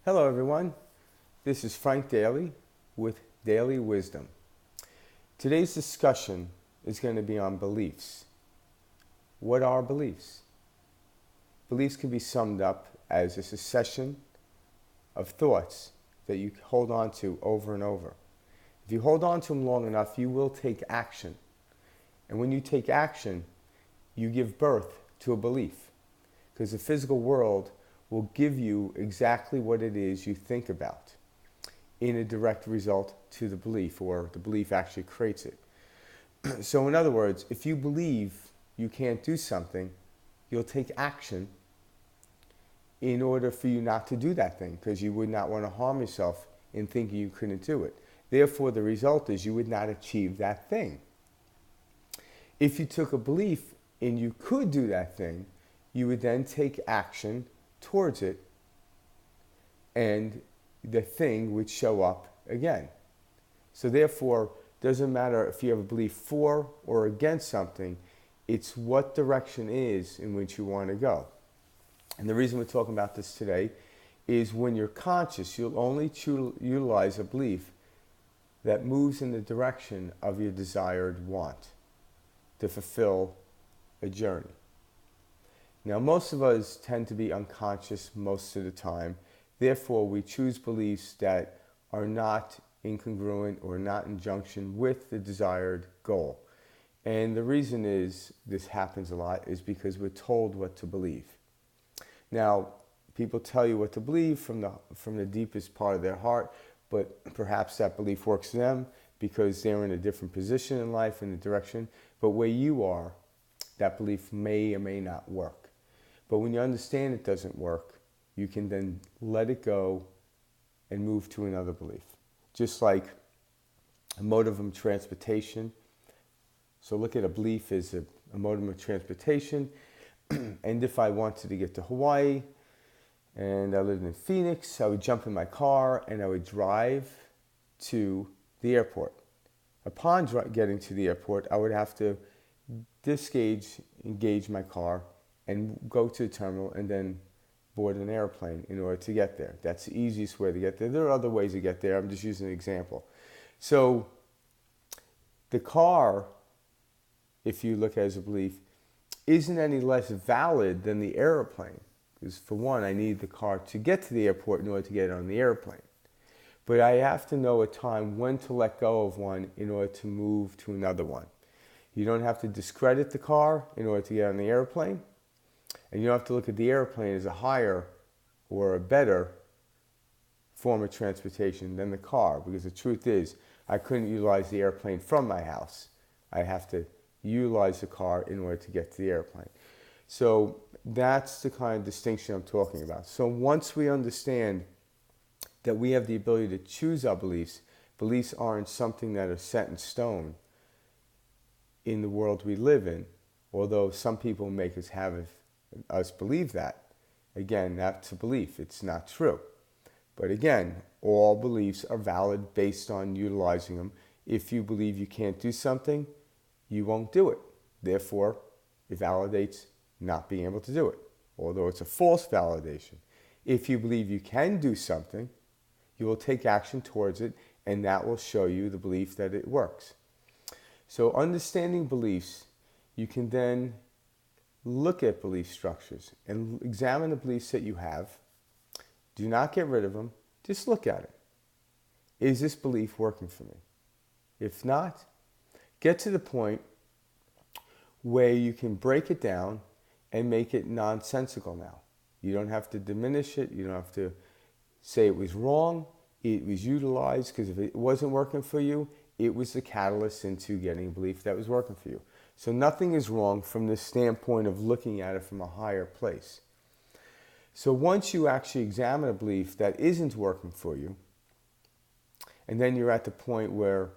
Hello, everyone. This is Frank Daly with Daily Wisdom. Today's discussion is going to be on beliefs. What are beliefs? Beliefs can be summed up as a succession of thoughts that you hold on to over and over. If you hold on to them long enough, you will take action. And when you take action, you give birth to a belief. Because the physical world will give you exactly what it is you think about in a direct result to the belief, or the belief actually creates it. So in other words, if you believe you can't do something, you'll take action in order for you not to do that thing, because you would not want to harm yourself in thinking you couldn't do it. Therefore, the result is you would not achieve that thing. If you took a belief and you could do that thing, you would then take action towards it, and the thing would show up again. So therefore, it doesn't matter if you have a belief for or against something, it's what direction is in which you want to go. And the reason we're talking about this today is when you're conscious, you'll only utilize a belief that moves in the direction of your desired want to fulfill a journey. Now, most of us tend to be unconscious most of the time. Therefore, we choose beliefs that are not incongruent or not in junction with the desired goal. And the reason is this happens a lot is because we're told what to believe. Now, people tell you what to believe from the deepest part of their heart, but perhaps that belief works for them because they're in a different position in life, in the direction. But where you are, that belief may or may not work. But when you understand it doesn't work, you can then let it go and move to another belief. Just like a mode of transportation. So look at a belief as a mode of transportation. And if I wanted to get to Hawaii and I lived in Phoenix, I would jump in my car and I would drive to the airport. Upon getting to the airport, I would have to engage my car and go to the terminal and then board an airplane in order to get there. That's the easiest way to get there. There are other ways to get there. I'm just using an example. So the car, if you look at it as a belief, isn't any less valid than the airplane. Because for one, I need the car to get to the airport in order to get on the airplane. But I have to know a time when to let go of one in order to move to another one. You don't have to discredit the car in order to get on the airplane. And you don't have to look at the airplane as a higher or a better form of transportation than the car. Because the truth is, I couldn't utilize the airplane from my house. I have to utilize the car in order to get to the airplane. So that's the kind of distinction I'm talking about. So once we understand that we have the ability to choose our beliefs, beliefs aren't something that are set in stone in the world we live in, although some people make us believe that. Again, that's a belief. It's not true. But again, all beliefs are valid based on utilizing them. If you believe you can't do something, you won't do it. Therefore, it validates not being able to do it, although it's a false validation. If you believe you can do something, you will take action towards it, and that will show you the belief that it works. So understanding beliefs, you can then look at belief structures and examine the beliefs that you have. Do not get rid of them. Just look at it. Is this belief working for me? If not, get to the point where you can break it down and make it nonsensical now. You don't have to diminish it. You don't have to say it was wrong. It was utilized, because if it wasn't working for you, it was the catalyst into getting a belief that was working for you. So nothing is wrong from the standpoint of looking at it from a higher place. So once you actually examine a belief that isn't working for you, and then you're at the point where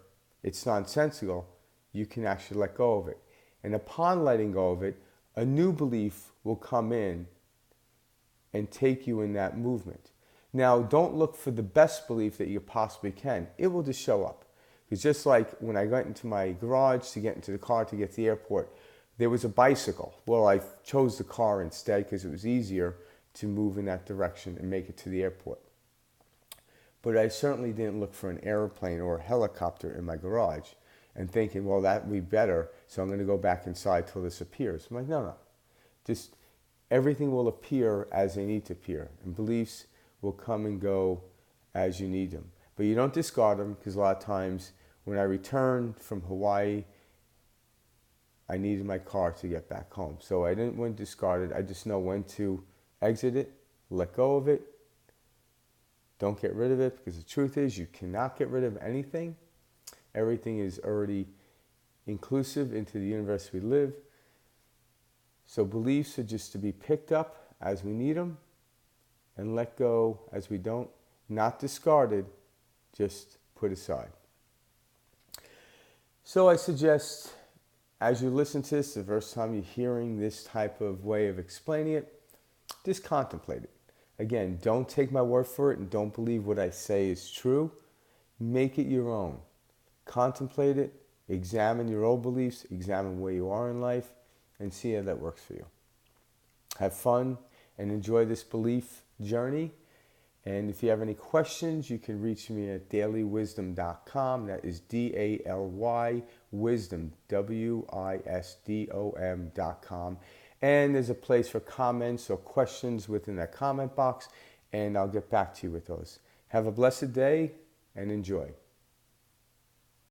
it's nonsensical, you can actually let go of it. And upon letting go of it, a new belief will come in and take you in that movement. Now, don't look for the best belief that you possibly can. It will just show up. Because just like when I went into my garage to get into the car to get to the airport, there was a bicycle. Well, I chose the car instead because it was easier to move in that direction and make it to the airport. But I certainly didn't look for an airplane or a helicopter in my garage and thinking, well, that would be better, so I'm going to go back inside till this appears. I'm like, no, no. Just everything will appear as they need to appear, and beliefs will come and go as you need them. But you don't discard them, because a lot of times when I returned from Hawaii, I needed my car to get back home. So I didn't want to discard it. I just know when to exit it, let go of it. Don't get rid of it, because the truth is you cannot get rid of anything. Everything is already inclusive into the universe we live. So beliefs are just to be picked up as we need them and let go as we don't. Not discarded, just put aside. So I suggest, as you listen to this, the first time you're hearing this type of way of explaining it, just contemplate it. Again, don't take my word for it and don't believe what I say is true. Make it your own. Contemplate it, examine your old beliefs, examine where you are in life, and see how that works for you. Have fun and enjoy this belief journey. And if you have any questions, you can reach me at dailywisdom.com. That is DALY wisdom, WISDOM.com. And there's a place for comments or questions within that comment box, and I'll get back to you with those. Have a blessed day and enjoy.